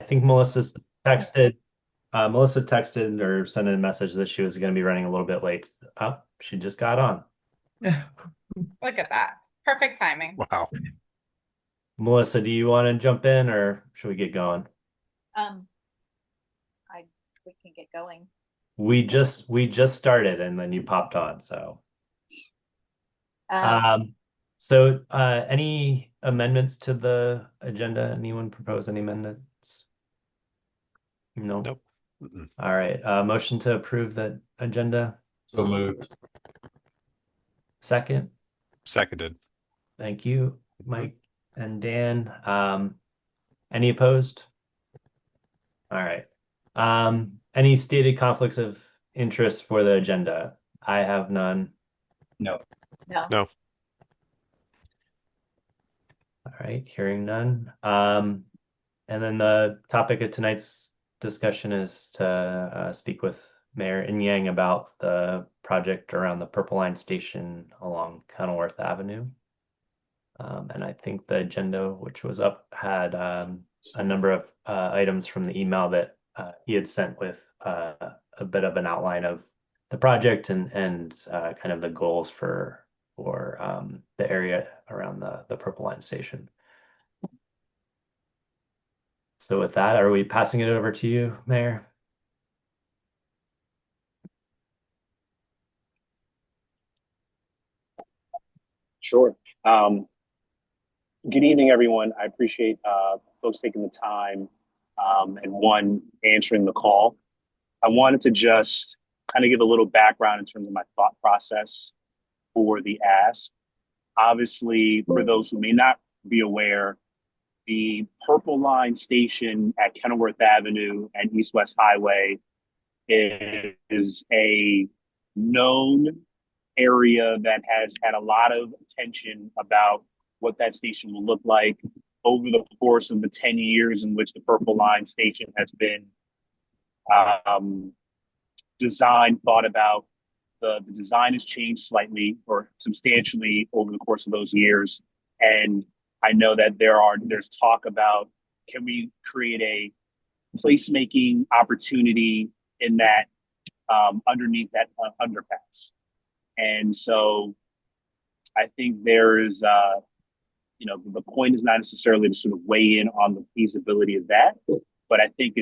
think Melissa texted or sent a message that she was going to be running a little bit late. Oh, she just got on. Look at that. Perfect timing. Wow. Melissa, do you want to jump in or should we get going? Um, I we can get going. We just started and then you popped on. Um, Um, any amendments to the agenda? Anyone propose any amendments? No. Nope. Mm-mm. All right. Motion to approve the agenda. So moved. Second. Seconded. Thank you, Mike and Dan. Any opposed? All right. Any stated conflicts of interest for the agenda? I have none. No. no. No. All right, hearing none. And then the topic of tonight's discussion is to speak with Mayor Yang about the project around the Purple Line station along Kenilworth Avenue. And I think the agenda, which was up, had a number of items from the email that he had sent with a bit of an outline of the project and kind of the goals for the area around the Purple Line station. So with that, are we passing it over to you, Mayor? Sure. Good evening, everyone. I appreciate folks taking the time and one answering the call. I wanted to just kind of give a little background in terms of my thought process for the ask. Obviously, for those who may not be aware, the Purple Line station at Kenilworth Avenue and East West Highway is a known area that has had a lot of attention about what that station will look like over the course of the 10 years in which the Purple Line station has been um, designed, thought about. The design has changed slightly or substantially over the course of those years. And I know that there's talk about, can we create a placemaking opportunity in that underneath that underpass? And so I think there is, the point is not necessarily to sort of weigh in on the feasibility of that, but I think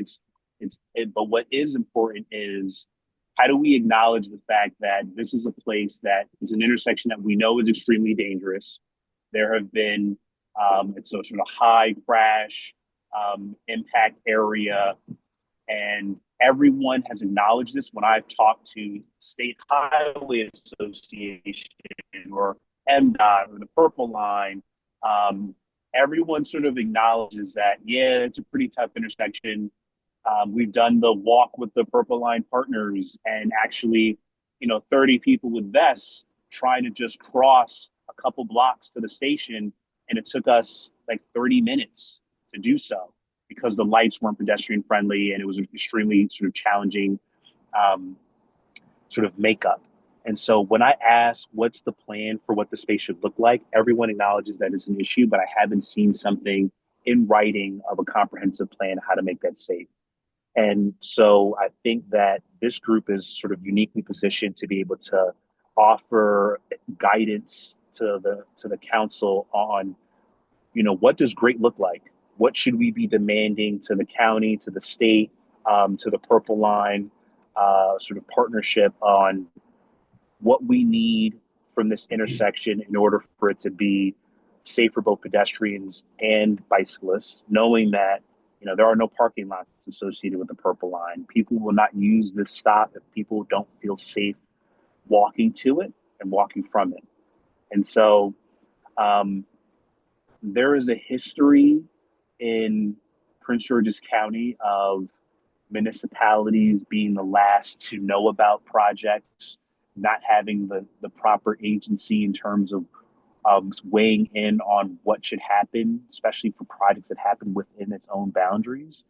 but what is important is how do we acknowledge the fact that this is a place that is an intersection that we know is extremely dangerous. There have been, it's a sort of high crash impact area, and everyone has acknowledged this when I've talked to State Highway Association or MDOT or the Purple Line. Um, Everyone sort of acknowledges that, yeah, it's a pretty tough intersection. We've done the walk with the Purple Line partners and actually, 30 people with vests trying to just cross a couple blocks to the station. And it took us like 30 minutes to do so because the lights weren't pedestrian friendly and it was an extremely sort of challenging um, sort of makeup. And so when I ask what's the plan for what the space should look like, everyone acknowledges that it's an issue, but I haven't seen something in writing of a comprehensive plan how to make that safe. And so I think that this group is sort of uniquely positioned to be able to offer guidance to the council on, what does great look like? What should we be demanding to the county, to the state, to the Purple Line, sort of partnership on what we need from this intersection in order for it to be safe for both pedestrians and bicyclists, knowing that there are no parking lots associated with the Purple Line. People will not use this stop if people don't feel safe walking to it and walking from it. And so um, there is a history in Prince George's County of municipalities being the last to know about projects, not having the proper agency in terms of weighing in on what should happen, especially for projects that happen within its own boundaries.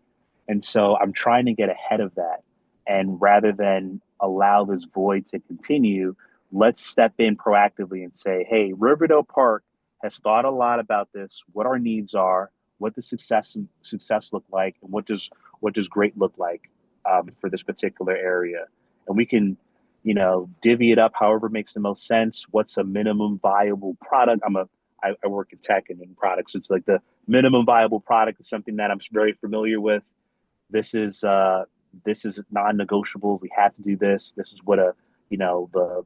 And so I'm trying to get ahead of that. And rather than allow this void to continue, let's step in proactively and say, hey, Riverdale Park has thought a lot about this, what our needs are, what does success look like, and what does great look like for this particular area, and we can, divvy it up however makes the most sense. What's a minimum viable product? I work in tech and in products. It's like the minimum viable product is something that I'm very familiar with. This is non-negotiable. We have to do this. This is what the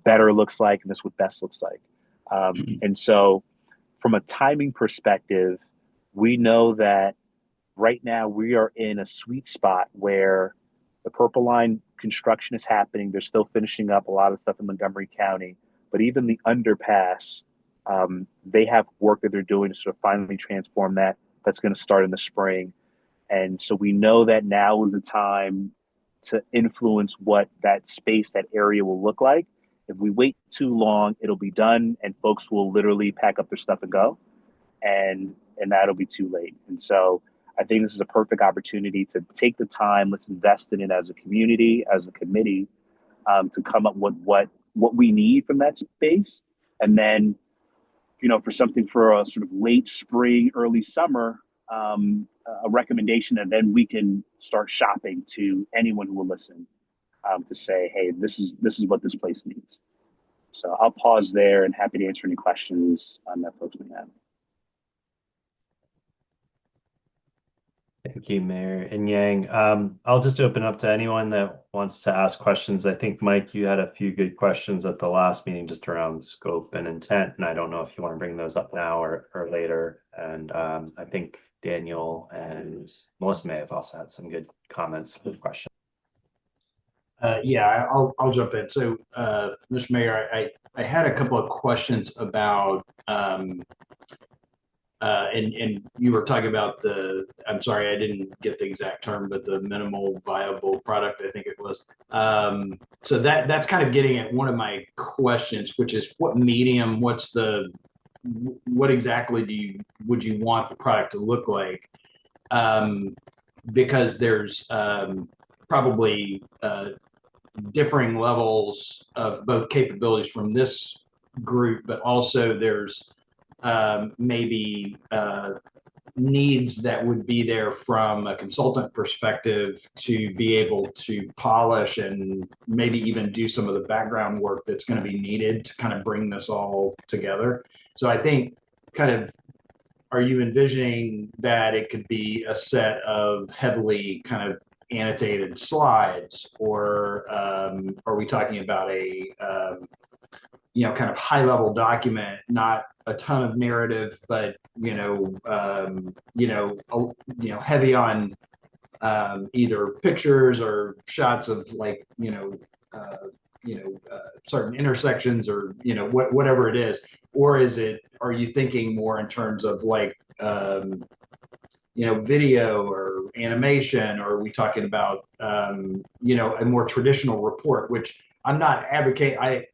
better looks like, and this is what best looks like. And so, from a timing perspective, we know that right now we are in a sweet spot where the Purple Line construction is happening. They're still finishing up a lot of stuff in Montgomery County, but even the underpass, they have work that they're doing to sort of finally transform that. That's going to start in the spring. And so we know that now is the time to influence what that space, that area will look like. If we wait too long, it'll be done and folks will literally pack up their stuff and go. And that'll be too late. And so I think this is a perfect opportunity to take the time. Let's invest in it as a community, as a committee, to come up with what we need from that space. And then, for something for a sort of late spring, early summer, a recommendation, and then we can start shopping to anyone who will listen, to say, hey, this is what this place needs. So I'll pause there and happy to answer any questions that folks may have. Thank you, Mayor and Yang. I'll just open up to anyone that wants to ask questions. I think, Mike, you had a few good questions at the last meeting just around scope and intent, and I don't know if you want to bring those up now or later. And I think Daniel and Melissa may have also had some good comments with questions. Yeah, I'll jump in. So, Mr. Mayor, I had a couple of questions about and you were talking about I'm sorry, I didn't get the exact term, but the minimal viable product, I think it was. So that's kind of getting at one of my questions, which is what medium, what exactly would you want the product to look like? Because there's probably differing levels of both capabilities from this group, but also there's maybe needs that would be there from a consultant perspective to be able to polish and maybe even do some of the background work that's going to be needed to kind of bring this all together. So I think are you envisioning that it could be a set of heavily kind of annotated slides, or are we talking about a kind of high level document, not a ton of narrative, but heavy on either pictures or shots of certain intersections, or whatever it is? Or are you thinking more in terms of video or animation, or are we talking about a more traditional report? Which I'm not advocating.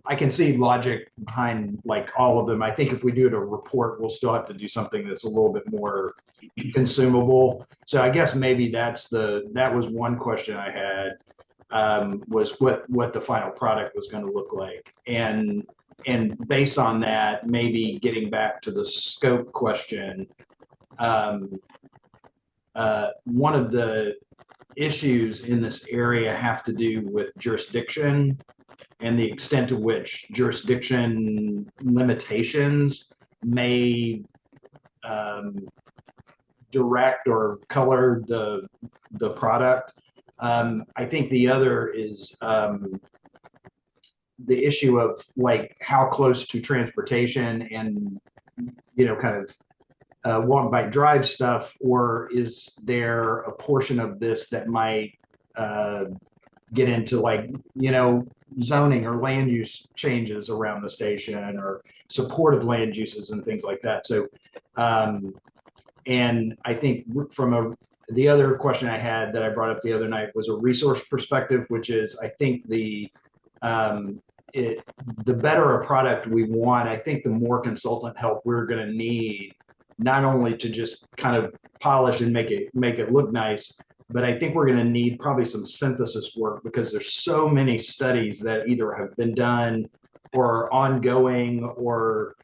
I can see logic behind all of them. I think if we do it a report, we'll still have to do something that's a little bit more consumable. So I guess maybe that was one question I had, was what the final product was going to look like. And based on that, maybe getting back to the scope question, one of the issues in this area have to do with jurisdiction and the extent to which jurisdiction limitations may direct or color the product. I think the other is the issue of how close to transportation and kind of walk, bike, drive stuff, or is there a portion of this that might get into zoning or land use changes around the station, or supportive land uses and things like that? So, and I think the other question I had that I brought up the other night was a resource perspective, which is, I think the better a product we want, I think the more consultant help we're going to need, not only to just kind of polish and make it look nice, but I think we're going to need probably some synthesis work, because there's so many studies that either have been done or are ongoing, or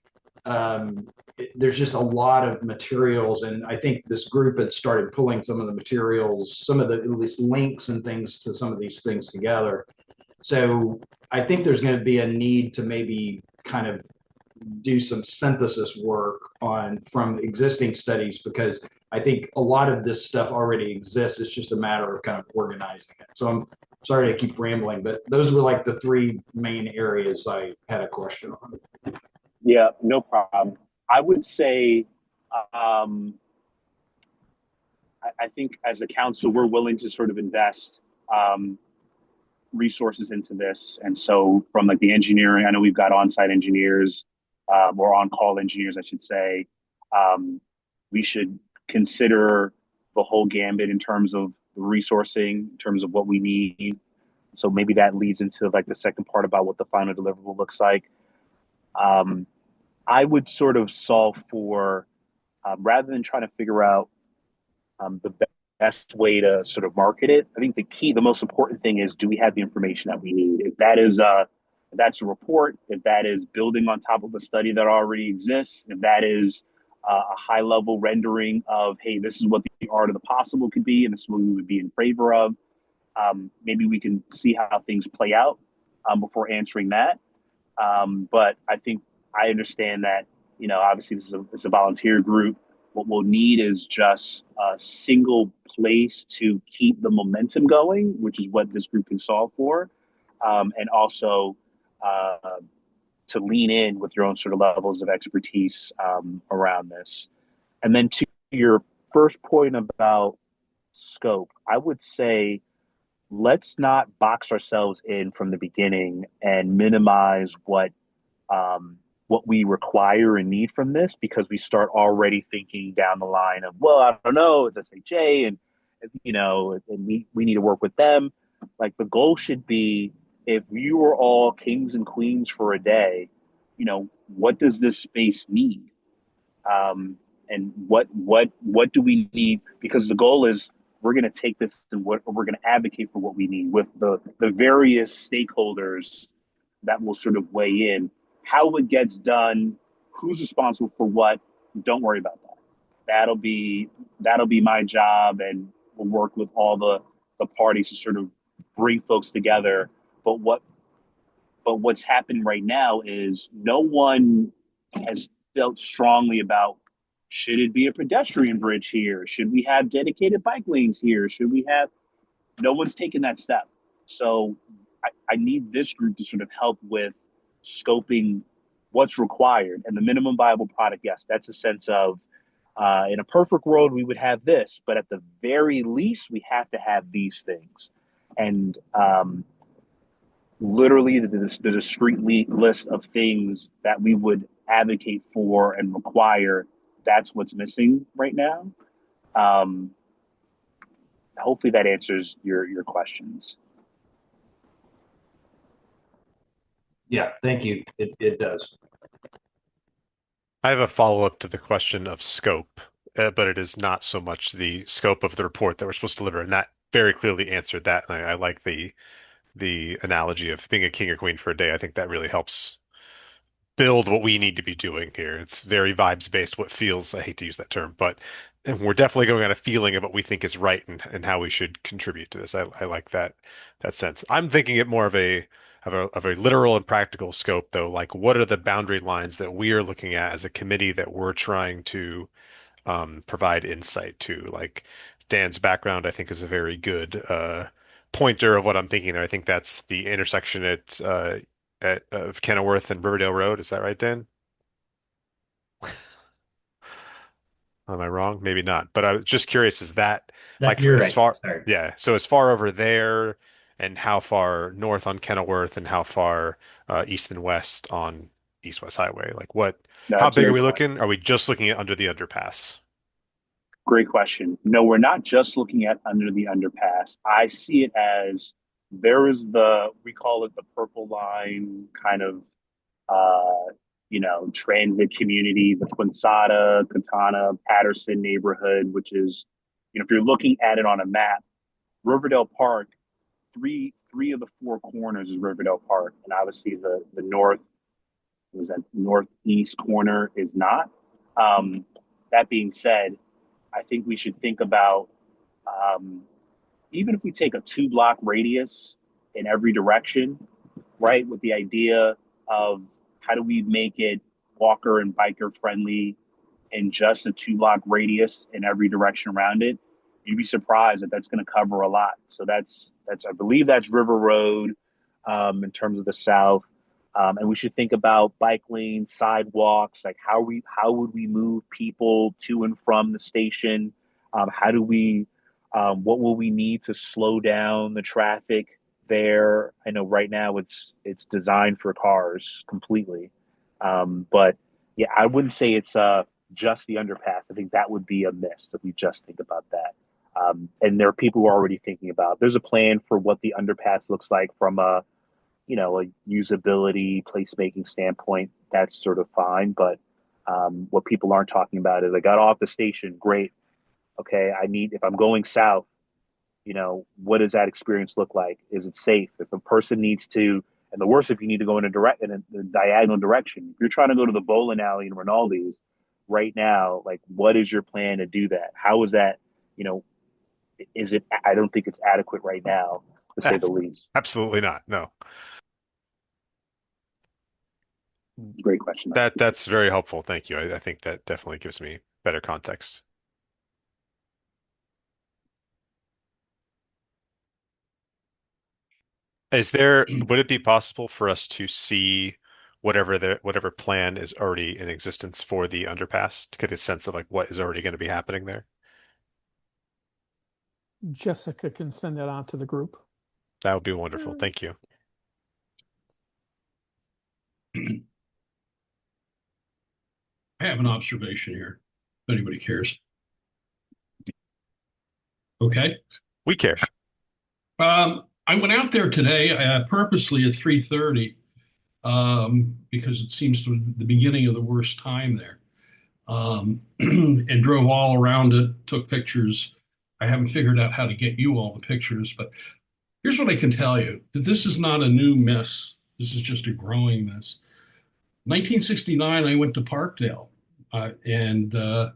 there's just a lot of materials, and I think this group had started pulling some of the materials, some of the at least links and things to some of these things together. So I think there's going to be a need to maybe kind of do some synthesis work on from existing studies, because I think a lot of this stuff already exists. It's just a matter of kind of organizing it. So I'm sorry to keep rambling, but those were like the three main areas I had a question on. Yeah, no problem. I would say, I think as a council, we're willing to sort of invest resources into this. And so from like the engineering, I know we've got on-site engineers, or on-call engineers, I should say. We should consider the whole gambit in terms of resourcing, in terms of what we need. So maybe that leads into like the second part about what the final deliverable looks like. I would sort of solve for, rather than trying to figure out the best way to sort of market it. I think the most important thing is, do we have the information that we need? If that is if that's a report, if that is building on top of a study that already exists, if that is a high level rendering of, hey, this is what the art of the possible could be, and this is what we would be in favor of. Maybe we can see how things play out before answering that. But I think I understand that, obviously this is a volunteer group. What we'll need is just a single place to keep the momentum going, which is what this group can solve for. And also to lean in with your own sort of levels of expertise around this. And then to your first point about scope, I would say let's not box ourselves in from the beginning and minimize what we require and need from this, because we start already thinking down the line of, well, I don't know, it's SHA, and and we need to work with them. Like, the goal should be, if you were all kings and queens for a day, what does this space need? And what do we need? Because the goal is, we're going to take this and we're going to advocate for what we need with the various stakeholders that will sort of weigh in. How it gets done, who's responsible for what, don't worry about that. That'll be my job, and we'll work with all the parties to sort of bring folks together. But what's happened right now is no one has felt strongly about, should it be a pedestrian bridge here? Should we have dedicated bike lanes here? Should we have? No one's taken that step. So I need this group to sort of help with scoping what's required. And the minimum viable product, yes, that's a sense of, in a perfect world, we would have this, but at the very least, we have to have these things. And literally the discrete list of things that we would advocate for and require, that's what's missing right now. Hopefully that answers your questions. Yeah, thank you. It does. I have a follow-up to the question of scope, but it is not so much the scope of the report that we're supposed to deliver, and that very clearly answered that. And I like the analogy of being a king or queen for a day. I think that really helps build what we need to be doing here. It's very vibes based, what feels, I hate to use that term, but we're definitely going on a feeling of what we think is right, and how we should contribute to this. I like that sense. I'm thinking it more of a literal and practical scope, though. Like, what are the boundary lines that we are looking at as a committee that we're trying to provide insight to? Like, Dan's background, I think, is a very good pointer of what I'm thinking there. I think that's the intersection at of Kenilworth and Riverdale Road. Is that right, Dan? Am I wrong? Maybe not. But I was just curious, is that That like you're as right. far, Sorry. yeah, so as far over there, and how far north on Kenilworth, and how far east and west on East West Highway? Like, No, how that's a big are great we question. looking? Are we just looking at under the underpass? Great question. No, we're not just looking at under the underpass. I see it as, there is we call it the purple line kind of, transit community, the Quinsata, Katana, Patterson neighborhood, which is, if you're looking at it on a map, Riverdale Park, three of the four corners is Riverdale Park. And obviously the northeast corner is not. Um, that being said, I think we should think about um, even if we take a 2 block radius in every direction, right? With the idea of how do we make it walker and biker friendly in just a 2 block radius in every direction around it, you'd be surprised that that's going to cover a lot. So that's I believe that's River Road in terms of the south. And we should think about bike lanes, sidewalks, like how would we move people to and from the station? How do we what will we need to slow down the traffic there? I know right now it's designed for cars completely, but yeah, I wouldn't say it's just the underpass. I think that would be a miss if we just think about that. And there are people who are already thinking about. There's a plan for what the underpass looks like from a a usability placemaking standpoint. That's sort of fine, but what people aren't talking about is I got off the station, great. Okay, I need if I'm going south, what does that experience look like? Is it safe? If a person needs to, and the worst if you need to go in a diagonal direction. If you're trying to go to the bowling alley in Rinaldi's right now, like what is your plan to do that? How is that? You know, is it? I don't think it's adequate right now, to say the least. Absolutely not. No. Great question. That's very helpful. Thank you. I think that definitely gives me better context. Would it be possible for us to see whatever plan is already in existence for the underpass to get a sense of like what is already going to be happening there? Jessica can send that on to the group. That would be wonderful. Thank you. I have an observation here, if anybody cares. Okay. We care. I went out there today purposely at 3:30 because it seems to be the beginning of the worst time there. And drove all around it, took pictures. I haven't figured out how to get you all the pictures, but here's what I can tell you, that this is not a new mess. This is just a growing mess. 1969, I went to Parkdale, and uh,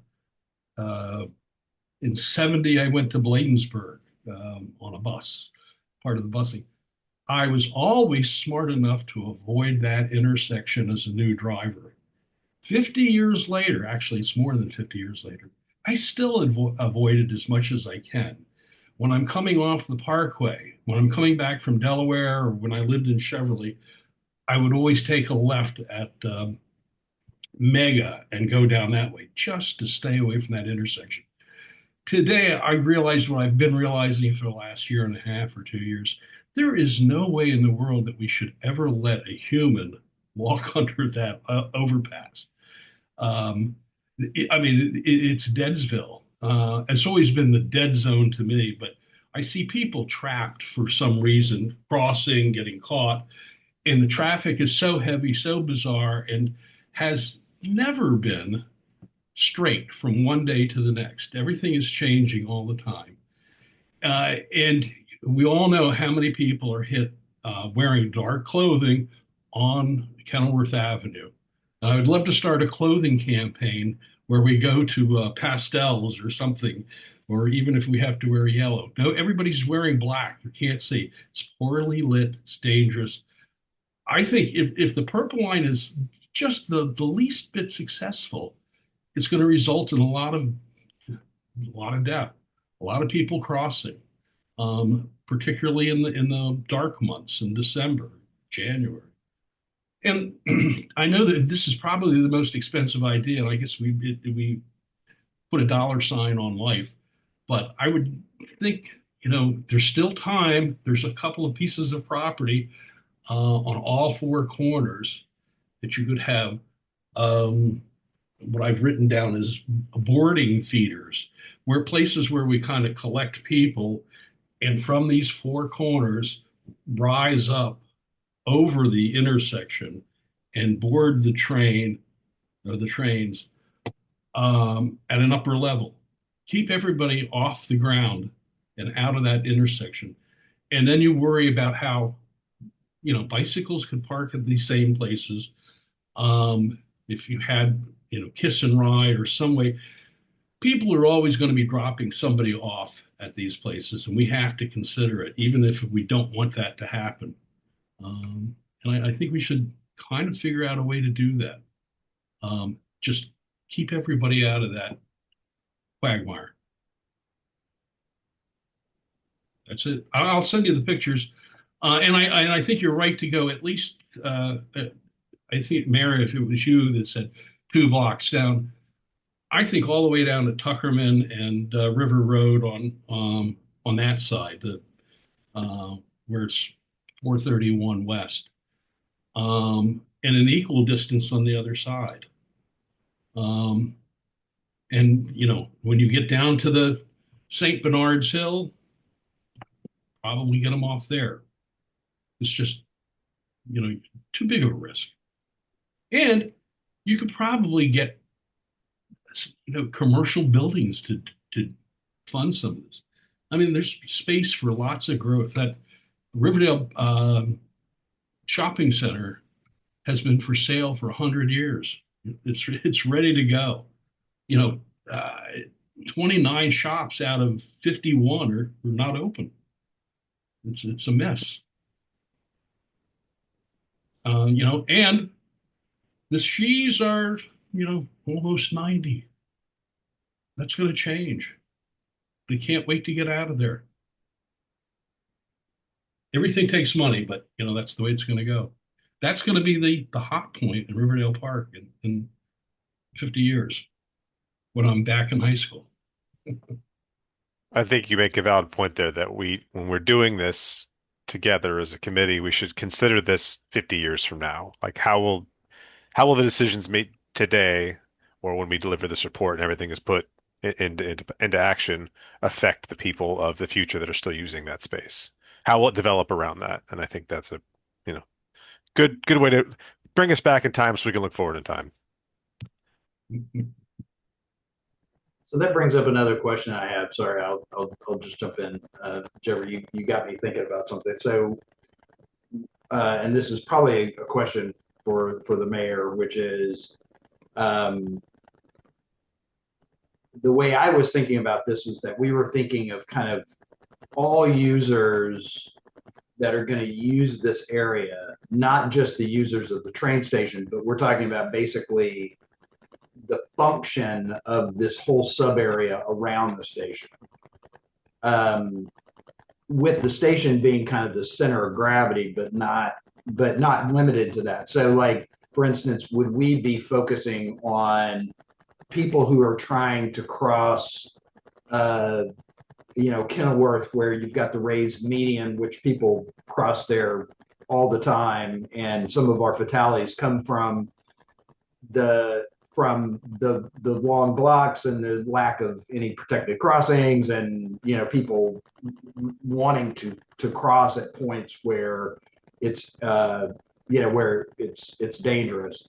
in 70, I went to Bladensburg on a bus, part of the busing. I was always smart enough to avoid that intersection as a new driver. 50 years later, actually, it's more than 50 years later, I still avoid it as much as I can. When I'm coming off the parkway, when I'm coming back from Delaware, or when I lived in Cheverly, I would always take a left at Mega and go down that way just to stay away from that intersection. Today, I realized what I've been realizing for the last year and a half or 2 years. There is no way in the world that we should ever let a human walk under that overpass. It's Deadsville. It's always been the dead zone to me, but I see people trapped for some reason, crossing, getting caught, and the traffic is so heavy, so bizarre, and has never been straight from one day to the next. Everything is changing all the time. And we all know how many people are hit wearing dark clothing on Kenilworth Avenue. I would love to start a clothing campaign where we go to pastels or something, or even if we have to wear yellow. No, everybody's wearing black. You can't see. It's poorly lit. It's dangerous. I think if the purple line is just the least bit successful, it's going to result in a lot of death, a lot of people crossing, particularly in the dark months in December, January. And I know that this is probably the most expensive idea, and I guess we put a dollar sign on life. But I would think, there's still time. There's a couple of pieces of property on all four corners that you could have. What I've written down is boarding feeders, where places where we kind of collect people, and from these four corners rise up over the intersection and board the train or the trains at an upper level. Keep everybody off the ground and out of that intersection. And then you worry about how, bicycles could park at these same places. If you had, kiss and ride or some way. People are always going to be dropping somebody off at these places, and we have to consider it, even if we don't want that to happen. And I think we should kind of figure out a way to do that. Just keep everybody out of that quagmire. That's it. I'll send you the pictures. And I think you're right to go at least, I think, Mary, if it was you that said 2 blocks down, I think all the way down to Tuckerman and River Road on that side, where it's 431 West, and an equal distance on the other side. And when you get down to the St. Bernard's Hill, probably get them off there. It's just too big of a risk. And you could probably get commercial buildings to fund some of this. I mean, there's space for lots of growth. That Riverdale shopping center has been for sale for 100 years. It's ready to go. 29 shops out of 51 are not open. It's a mess. And the Shees are, almost 90. That's going to change. They can't wait to get out of there. Everything takes money, but that's the way it's going to go. That's going to be the hot point in Riverdale Park in 50 years when I'm back in high school. I think you make a valid point there that when we're doing this together as a committee, we should consider this 50 years from now. Like how will the decisions made today or when we deliver this report and everything is put into action affect the people of the future that are still using that space? How will it develop around that? And I think that's a, good way to bring us back in time so we can look forward in time. So that brings up another question I have. Sorry, I'll just jump in. Trevor, you got me thinking about something. So, and this is probably a question for the mayor, which is, the way I was thinking about this was that we were thinking of kind of all users that are going to use this area, not just the users of the train station, but we're talking about basically the function of this whole sub area around the station. With the station being kind of the center of gravity, but not limited to that. So like, for instance, would we be focusing on people who are trying to cross, Kenilworth, where you've got the raised median, which people cross there all the time, and some of our fatalities come from the long blocks and the lack of any protected crossings, and people wanting to cross at points where it's where it's dangerous.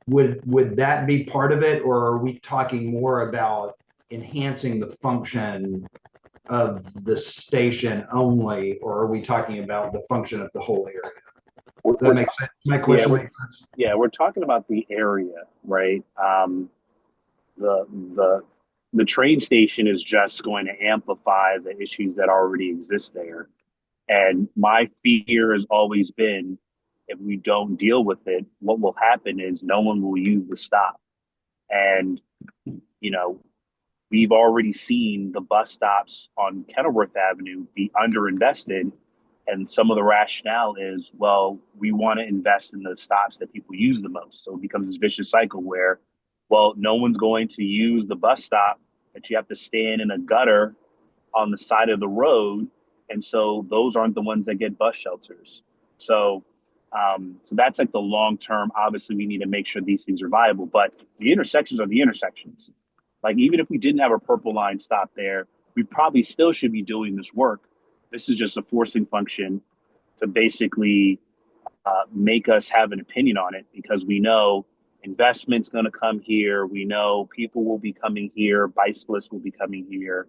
Would that be part of it, or are we talking more about enhancing the function of the station only, or are we talking about the function of the whole area? Does that make sense? My question makes sense. Yeah, we're talking about the area, right? The train station is just going to amplify the issues that already exist there. And my fear has always been, if we don't deal with it, what will happen is no one will use the stop. And, we've already seen the bus stops on Kenilworth Avenue be underinvested. And some of the rationale is, well, we want to invest in the stops that people use the most. So it becomes this vicious cycle where, well, no one's going to use the bus stop, that you have to stand in a gutter on the side of the road. And so those aren't the ones that get bus shelters. So that's like the long term. Obviously, we need to make sure these things are viable, but the intersections are the intersections. Like, even if we didn't have a purple line stop there, we probably still should be doing this work. This is just a forcing function to basically make us have an opinion on it, because we know investment's going to come here. We know people will be coming here. Bicyclists will be coming here.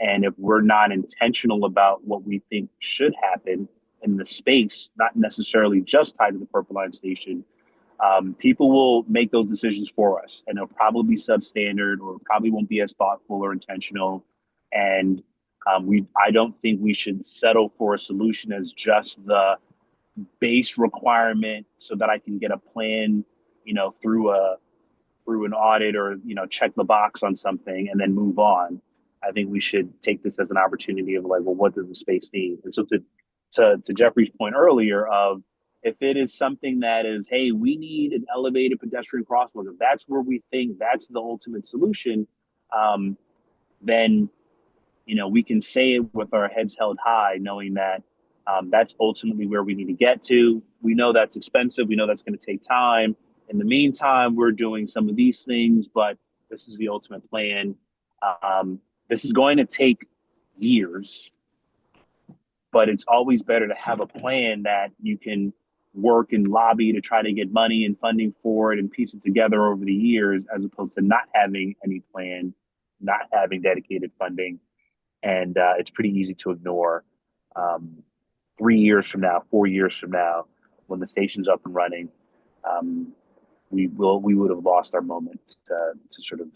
And if we're not intentional about what we think should happen in the space, not necessarily just tied to the Purple Line station, People will make those decisions for us, and they'll probably be substandard or probably won't be as thoughtful or intentional. And I don't think we should settle for a solution as just the base requirement so that I can get a plan, through an audit or check the box on something and then move on. I think we should take this as an opportunity of like, well, what does the space need? And so to Jeffrey's point earlier of if it is something that is, hey, we need an elevated pedestrian crosswalk, if that's where we think that's the ultimate solution, then we can say it with our heads held high, knowing that that's ultimately where we need to get to. We know that's expensive. We know that's going to take time. In the meantime, we're doing some of these things, but this is the ultimate plan. This is going to take years, but it's always better to have a plan that you can work and lobby to try to get money and funding for it and piece it together over the years, as opposed to not having any plan, not having dedicated funding. And it's pretty easy to ignore 3 years from now, 4 years from now, when the station's up and running. We would have lost our moment to sort of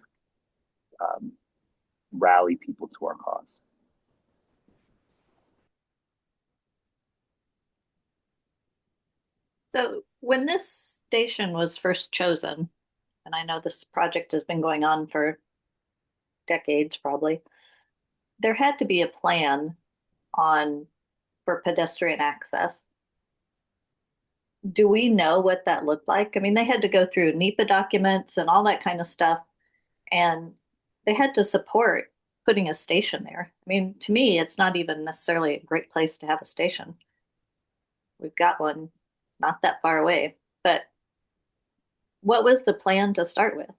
rally people to our cause. So when this station was first chosen, and I know this project has been going on for decades probably, there had to be a plan for pedestrian access. Do we know what that looked like? I mean, they had to go through NEPA documents and all that kind of stuff, and they had to support putting a station there. I mean, to me, it's not even necessarily a great place to have a station. We've got one not that far away, but what was the plan to start with?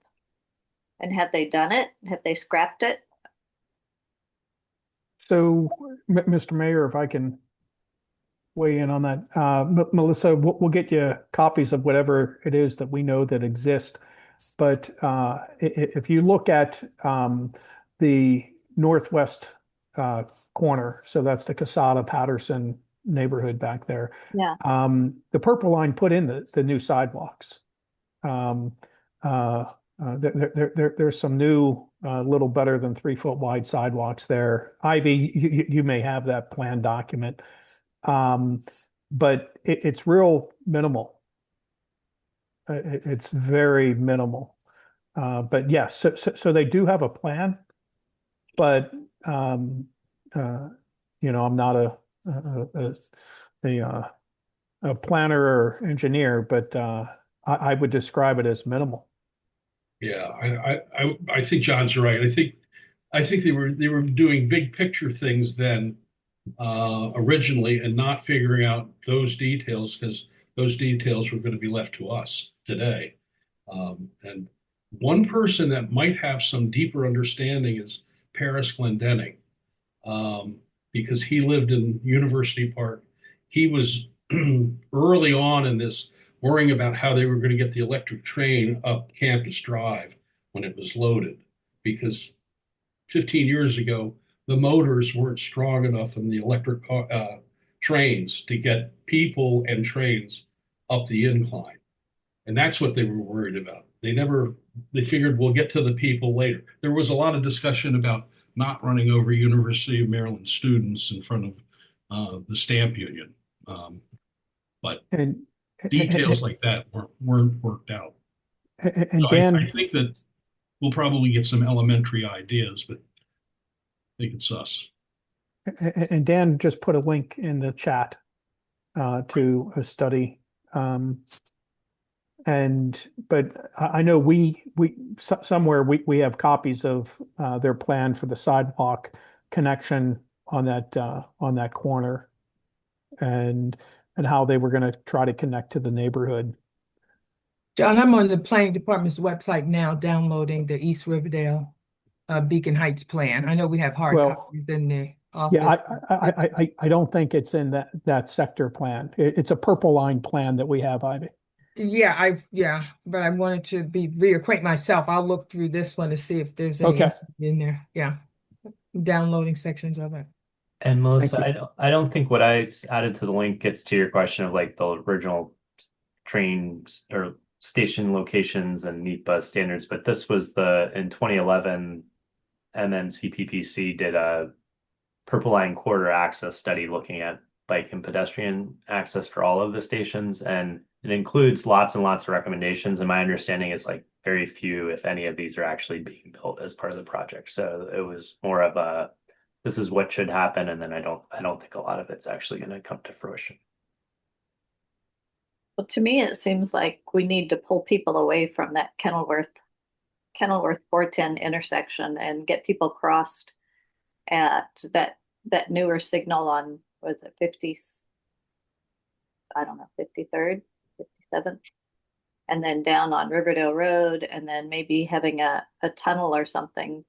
And had they done it? Had they scrapped it? So, Mr. Mayor, if I can weigh in on that. Melissa, we'll get you copies of whatever it is that we know that exist. But if you look at the northwest corner, so that's the Casada Patterson neighborhood back there. Yeah. The purple line put in the new sidewalks. There's some new, little better than 3 foot wide sidewalks there. Ivy, you may have that plan document, but it's real minimal. It's very minimal. But yes, so they do have a plan, but I'm not a planner or engineer, but I would describe it as minimal. Yeah, I think John's right. I think they were doing big picture things then originally and not figuring out those details because those details were going to be left to us today. And one person that might have some deeper understanding is Paris Glendenning, because he lived in University Park. He was early on in this worrying about how they were going to get the electric train up Campus Drive when it was loaded, because 15 years ago, the motors weren't strong enough in the electric trains to get people and trains up the incline. And that's what they were worried about. They figured we'll get to the people later. There was a lot of discussion about not running over University of Maryland students in front of the stamp union. But details like that weren't worked out. And So Dan, I think that we'll probably get some elementary ideas, but I think it's us. and Dan just put a link in the chat to a study. But I know somewhere we have copies of their plan for the sidewalk connection on that corner, and how they were going to try to connect to the neighborhood. John, I'm on the planning department's website now, downloading the East Riverdale Beacon Heights plan. I know we have hard copies in the office. Yeah, I don't think it's in that sector plan. It's a purple line plan that we have, Ivy. Yeah, but I wanted to reacquaint myself. I'll look through this one to see if there's any in there. Yeah, downloading sections of it. And Melissa, I don't think what I added to the link gets to your question of like the original trains or station locations and NEPA standards, but this was in 2011, MNCPPC did a Purple Line corridor access study looking at bike and pedestrian access for all of the stations, and it includes lots and lots of recommendations. And my understanding is like very few, if any, of these are actually being built as part of the project. So it was more of a, this is what should happen, and then I don't think a lot of it's actually going to come to fruition. Well, to me, it seems like we need to pull people away from that Kenilworth 410 intersection and get people crossed at that newer signal on, was it 50, I don't know, 53rd, 57th, and then down on Riverdale Road, and then maybe having a tunnel or something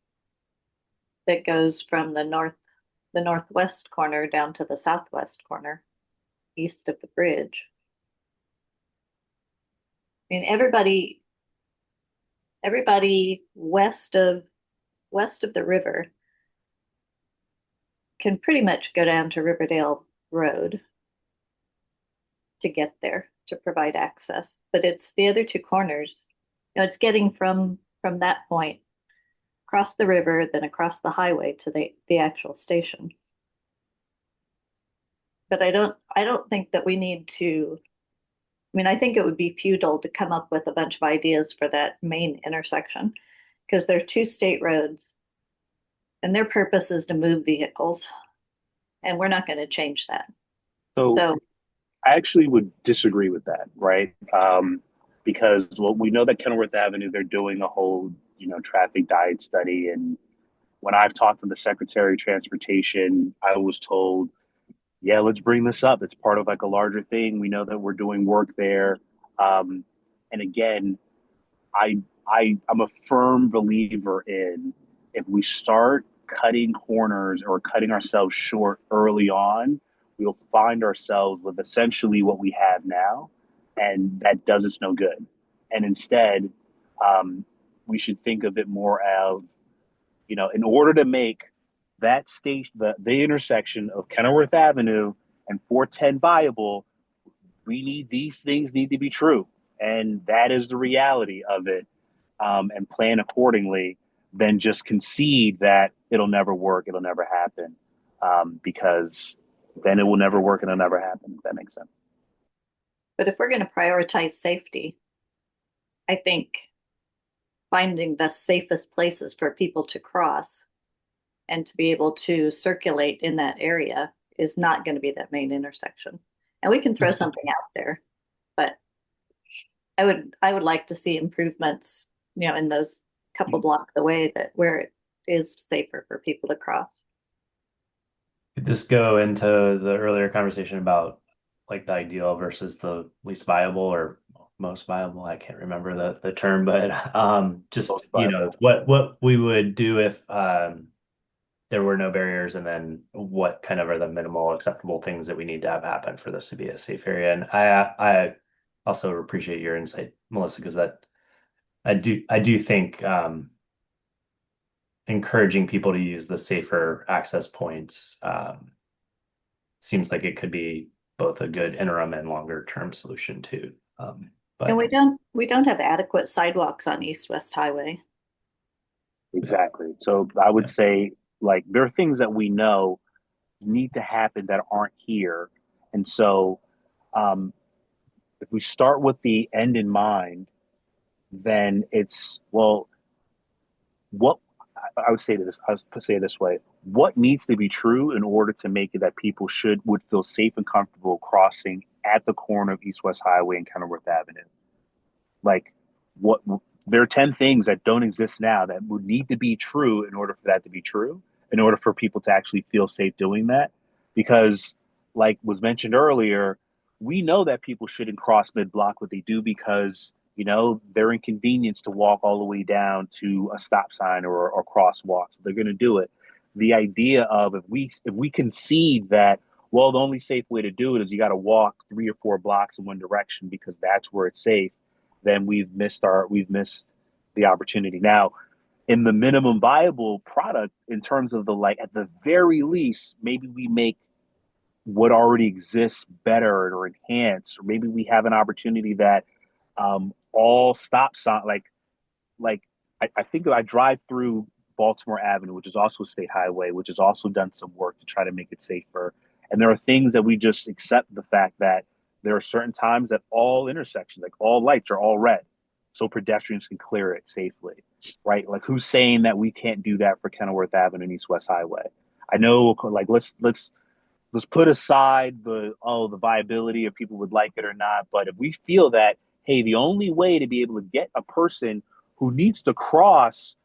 that goes from the northwest corner down to the southwest corner, east of the bridge. I mean, everybody west of the river can pretty much go down to Riverdale Road to get there to provide access. But it's the other two corners. You know, it's getting from that point across the river, then across the highway to the actual station. But I don't think that we need to. I mean, I think it would be futile to come up with a bunch of ideas for that main intersection because they're two state roads and their purpose is to move vehicles. And we're not going to change that. So I actually would disagree with that, right? Because we know that Kenilworth Avenue, they're doing a whole, traffic diet study. And when I've talked to the Secretary of Transportation, I was told, yeah, let's bring this up. It's part of like a larger thing. We know that we're doing work there. And again, I'm a firm believer in if we start cutting corners or cutting ourselves short early on, we'll find ourselves with essentially what we have now, and that does us no good. And instead, we should think of it more of, in order to make that station, the intersection of Kenilworth Avenue and 410 viable, these things need to be true. And that is the reality of it. And plan accordingly, then just concede that it'll never work, it'll never happen, because then it will never work and it'll never happen, if that makes sense. But if we're going to prioritize safety, I think finding the safest places for people to cross and to be able to circulate in that area is not going to be that main intersection. And we can throw something out there, but I would like to see improvements, in those couple blocks away where it is safer for people to cross. Could this go into the earlier conversation about like the ideal versus the least viable or most viable? I can't remember the term, but just what we would do if there were no barriers, and then what kind of are the minimal acceptable things that we need to have happen for this to be a safe area. And I also appreciate your insight, Melissa, because that I do think encouraging people to use the safer access points seems like it could be both a good interim and longer term solution too. And we don't have adequate sidewalks on East-West Highway. Exactly. So I would say, like, there are things that we know need to happen that aren't here. And so if we start with the end in mind, then it's, well, what I would say it this way: what needs to be true in order to make it that people would feel safe and comfortable crossing at the corner of East West Highway and Kenilworth Avenue? Like, what there are 10 things that don't exist now that would need to be true in order for that to be true, in order for people to actually feel safe doing that. Because, like was mentioned earlier, we know that people shouldn't cross mid-block what they do because they're inconvenienced to walk all the way down to a stop sign or crosswalk. So they're going to do it. The idea of if we concede that, well, the only safe way to do it is you got to walk 3 or 4 blocks in one direction because that's where it's safe, then we've missed the opportunity. Now, in the minimum viable product, in terms of at the very least, maybe we make what already exists better or enhance, or maybe we have an opportunity that all stop sign like I think I drive through Baltimore Avenue, which is also a state highway, which has also done some work to try to make it safer. And there are things that we just accept the fact that there are certain times that all intersections, like all lights, are all red, so pedestrians can clear it safely, right? Like who's saying that we can't do that for Kenilworth Avenue and East West Highway? I know, like let's put aside the viability if people would like it or not. But if we feel that, hey, the only way to be able to get a person who needs to cross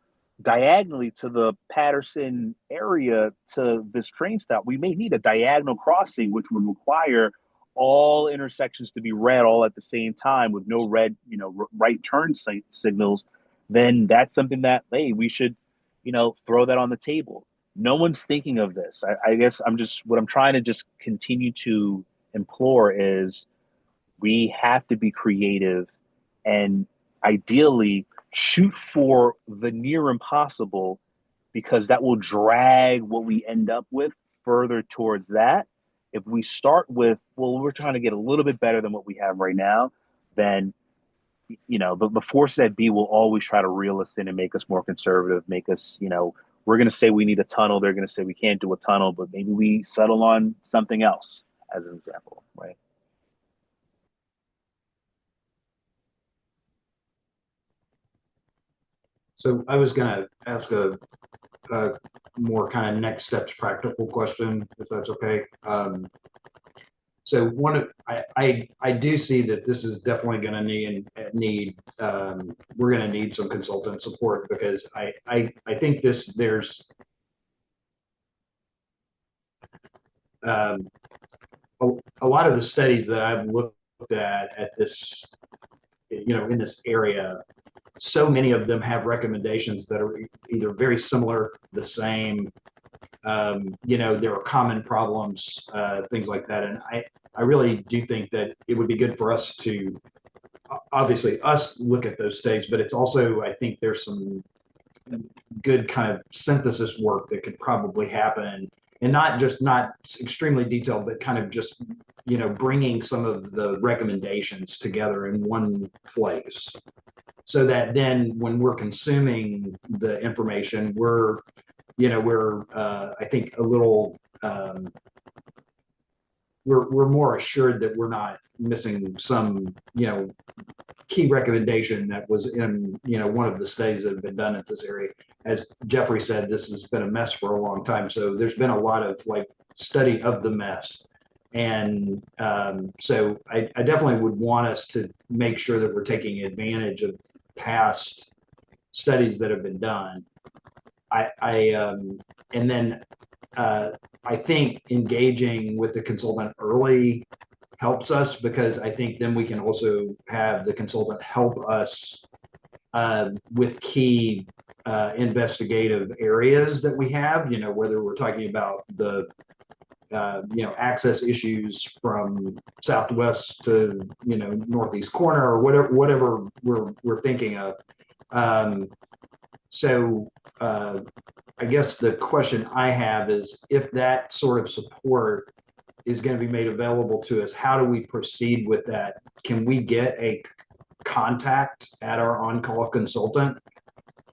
diagonally to the Patterson area to this train stop, we may need a diagonal crossing, which would require all intersections to be red all at the same time with no red, right turn signals. Then that's something that, hey, we should, throw that on the table. No one's thinking of this. I guess what I'm trying to just continue to implore is we have to be creative and ideally shoot for the near impossible, because that will drag what we end up with further towards that. If we start with, well, we're trying to get a little bit better than what we have right now, then the force that be will always try to reel us in and make us more conservative, make us, we're going to say we need a tunnel. They're going to say we can't do a tunnel, but maybe we settle on something else as an example, right? So I was going to ask a more kind of next steps practical question, if that's okay. So I do see that this is definitely going to need we're going to need some consultant support, because I think there's a lot of the studies that I've looked at this, in this area, so many of them have recommendations that are either very similar, the same, there are common problems, things like that. And I really do think that it would be good for us to, obviously, us look at those studies, but it's also, I think there's some good kind of synthesis work that could probably happen, and not extremely detailed, but kind of just, bringing some of the recommendations together in one place, so that then when we're consuming the information, we're I think a little, we're more assured that we're not missing some, key recommendation that was in, one of the studies that have been done at this area. As Jeffrey said, this has been a mess for a long time. So there's been a lot of study of the mess. And so I definitely would want us to make sure that we're taking advantage of past studies that have been done. And then I think engaging with the consultant early helps us, because I think then we can also have the consultant help us with key investigative areas that we have, whether we're talking about the access issues from southwest to northeast corner, or whatever we're thinking of. So I guess the question I have is, if that sort of support is going to be made available to us, how do we proceed with that? Can we get a contact at our on-call consultant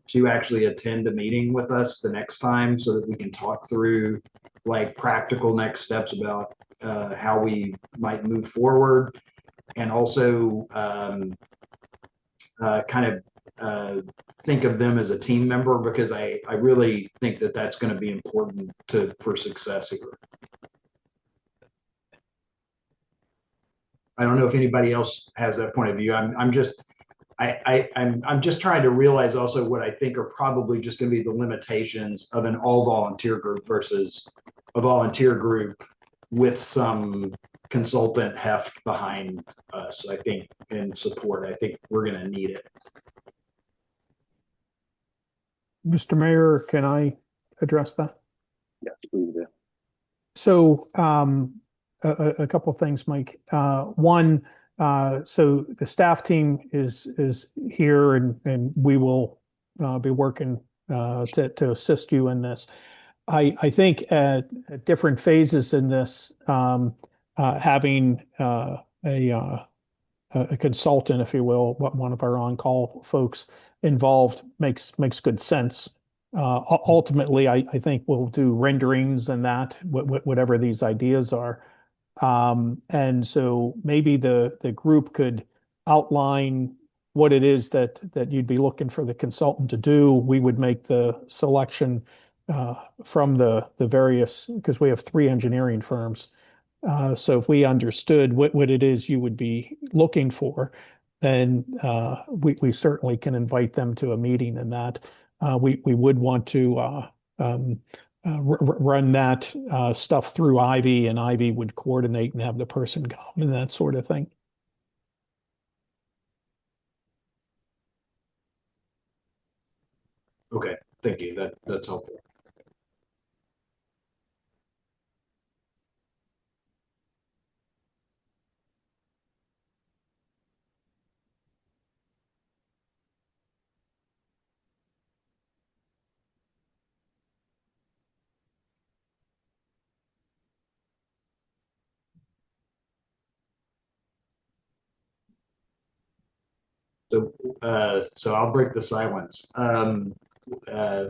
to actually attend a meeting with us the next time, so that we can talk through practical next steps about how we might move forward, and also kind of think of them as a team member, because I really think that that's going to be important for success here. I don't know if anybody else has that point of view. I'm just trying to realize also what I think are probably just going to be the limitations of an all volunteer group versus a volunteer group with some consultant heft behind us, I think, and support. I think we're going to need it. Mr. Mayor, can I address that? Yes, please do. So a couple of things, Mike. One, so the staff team is here, and we will be working to assist you in this. I think at different phases in this, having a a consultant, if you will, one of our on-call folks involved makes good sense. Ultimately, I think we'll do renderings and that, whatever these ideas are. And so maybe the group could outline what it is that you'd be looking for the consultant to do. We would make the selection from the various, because we have 3 engineering firms. So if we understood what it is you would be looking for, then we certainly can invite them to a meeting, and that we would want to run that stuff through Ivy, and Ivy would coordinate and have the person come and that sort of thing. Okay, thank you. That's helpful. So I'll break the silence,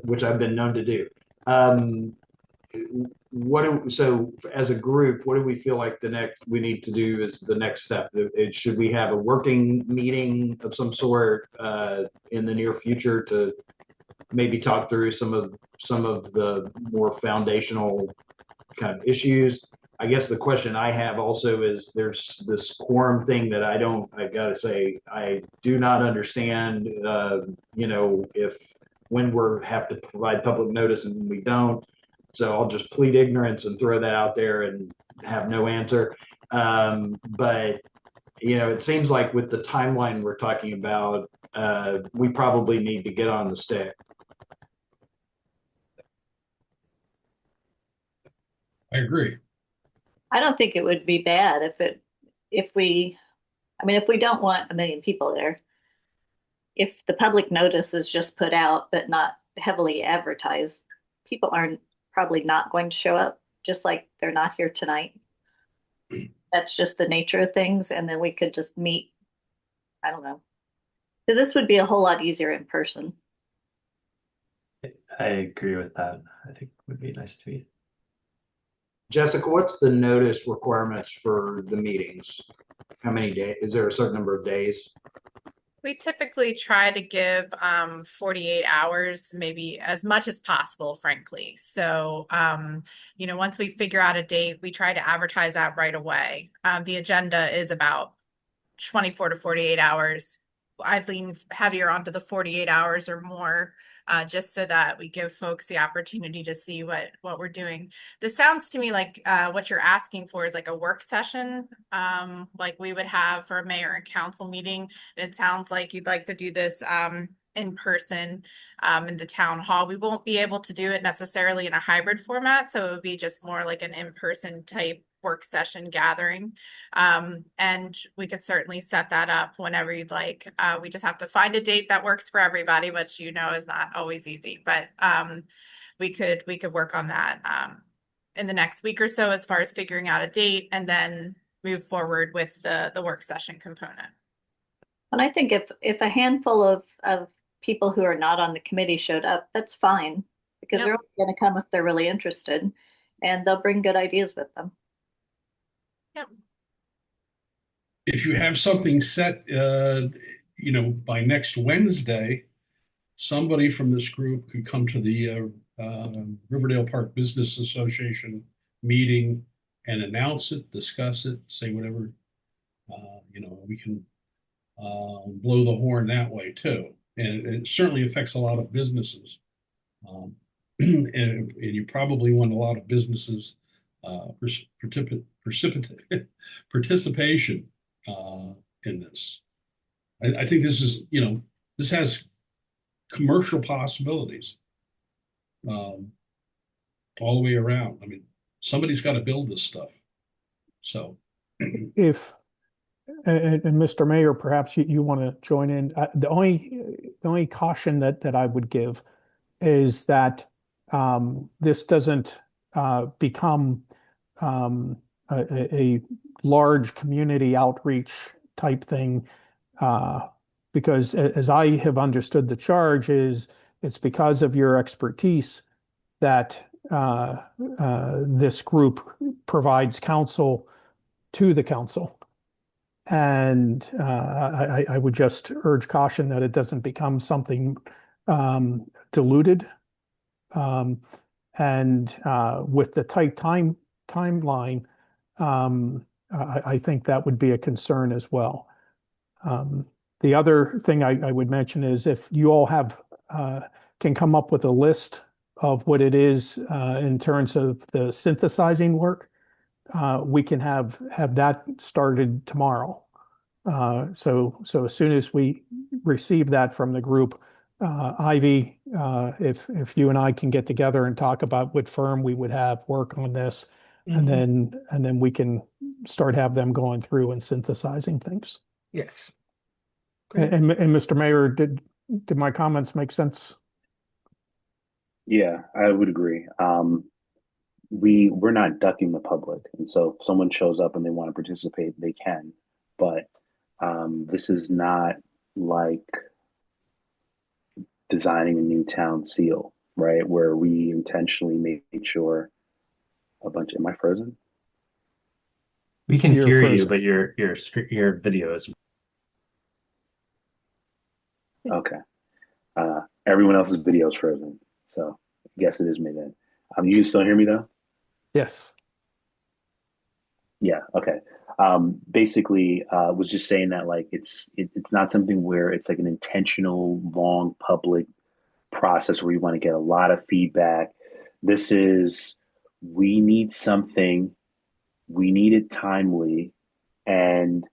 which I've been known to do. So as a group, what do we feel like we need to do is the next step? Should we have a working meeting of some sort in the near future to maybe talk through some of the more foundational kind of issues? I guess the question I have also is there's this quorum thing that I gotta say, I do not understand, if when have to provide public notice and when we don't. So I'll just plead ignorance and throw that out there and have no answer. But it seems like with the timeline we're talking about, we probably need to get on the stick. I agree. I don't think it would be bad if we, I mean, if we don't want 1 million people there, if the public notice is just put out but not heavily advertised, people aren't probably not going to show up, just like they're not here tonight. That's just the nature of things. And then we could just meet, I don't know, because this would be a whole lot easier in person. I agree with that. I think it would be nice to meet. Jessica, what's the notice requirements for the meetings? How many days? Is there a certain number of days? We typically try to give 48 hours, maybe as much as possible, frankly. So, once we figure out a date, we try to advertise that right away. The agenda is about 24 to 48 hours. I'd lean heavier onto the 48 hours or more, just so that we give folks the opportunity to see what we're doing. This sounds to me like what you're asking for is like a work session, like we would have for a mayor and council meeting. And it sounds like you'd like to do this in person in the town hall. We won't be able to do it necessarily in a hybrid format, so it would be just more like an in-person type work session gathering. And we could certainly set that up whenever you'd like. We just have to find a date that works for everybody, which is not always easy, but we could work on that in the next week or so as far as figuring out a date and then move forward with the work session component. And I think if a handful of people who are not on the committee showed up, that's fine, because Yep. they're only going to come if they're really interested, and they'll bring good ideas with them. Yep. If you have something set, by next Wednesday, somebody from this group could come to the Riverdale Park Business Association meeting and announce it, discuss it, say whatever. We can blow the horn that way too. And it certainly affects a lot of businesses. And you probably want a lot of businesses participation in this. I think this has commercial possibilities all the way around. I mean, somebody's got to build this stuff. So, And Mr. Mayor, perhaps you want to join in. The only caution that I would give is that this doesn't become a large community outreach type thing. Because as I have understood the charge is it's because of your expertise that this group provides counsel to the council. And I would just urge caution that it doesn't become something diluted. And with the tight timeline, I think that would be a concern as well. The other thing I would mention is if you all can come up with a list of what it is in terms of the synthesizing work, we can have that started tomorrow. So as soon as we receive that from the group, Ivy, if you and I can get together and talk about what firm we would have work on this, and then we can have them going through and synthesizing things. Yes. And Mr. Mayor, did my comments make sense? Yeah, I would agree. We're not ducking the public, and so if someone shows up and they want to participate, they can. But this is not like designing a new town seal, right? Where we intentionally made sure a bunch. Am I frozen? We can You're hear you, frozen. but your video is. Okay. Everyone else's video is frozen, so I guess it is me then. You can still hear me though? Yes. Yeah. Okay. Basically, was just saying that like it's not something where it's like an intentional long public process where you want to get a lot of feedback. This is we need something, we need it timely, and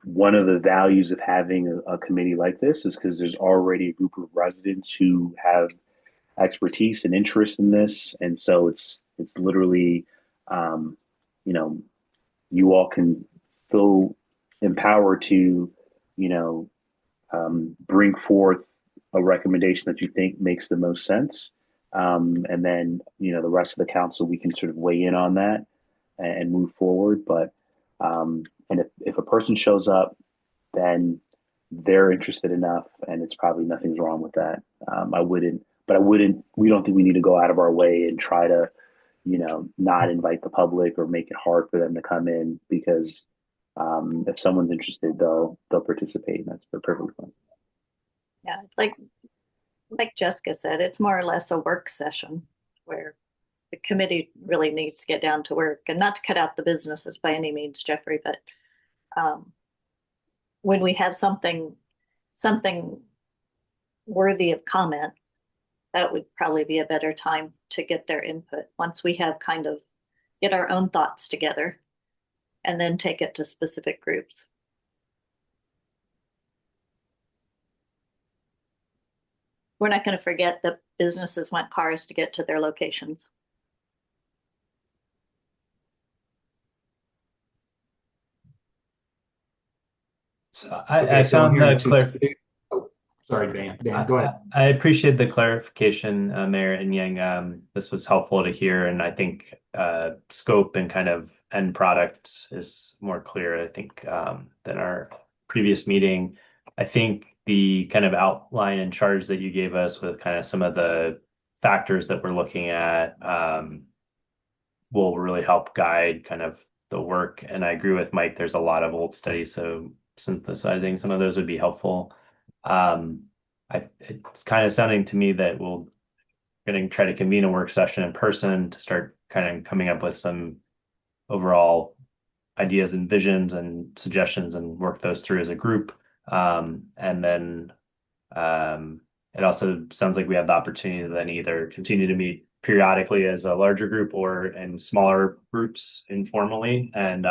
one of the values of having a committee like this is because there's already a group of residents who have expertise and interest in this, and so it's literally, um, you know, you all can feel empowered to, you know, bring forth a recommendation that you think makes the most sense, and then the rest of the council we can sort of weigh in on that and move forward. But and if a person shows up, then they're interested enough, and it's probably nothing's wrong with that. I wouldn't, but I wouldn't. We don't think we need to go out of our way and try to, not invite the public or make it hard for them to come in because if someone's interested, they'll participate, and that's perfectly fine. Yeah, like Jessica said, it's more or less a work session where the committee really needs to get down to work, and not to cut out the businesses by any means, Jeffrey, but when we have something worthy of comment, that would probably be a better time to get their input once we have kind of get our own thoughts together and then take it to specific groups. We're not going to forget that businesses want cars to get to their locations. So I found the sorry, Dan, go ahead. I appreciate the clarification, Mayor and Yang. This was helpful to hear, and I think scope and kind of end product is more clear, I think, than our previous meeting. I think the kind of outline and charge that you gave us with kind of some of the factors that we're looking at will really help guide kind of the work. And I agree with Mike, there's a lot of old studies, so synthesizing some of those would be helpful. It's kind of sounding to me that we're going to try to convene a work session in person to start kind of coming up with some overall ideas and visions and suggestions and work those through as a group. And then it also sounds like we have the opportunity to then either continue to meet periodically as a larger group or in smaller groups informally. And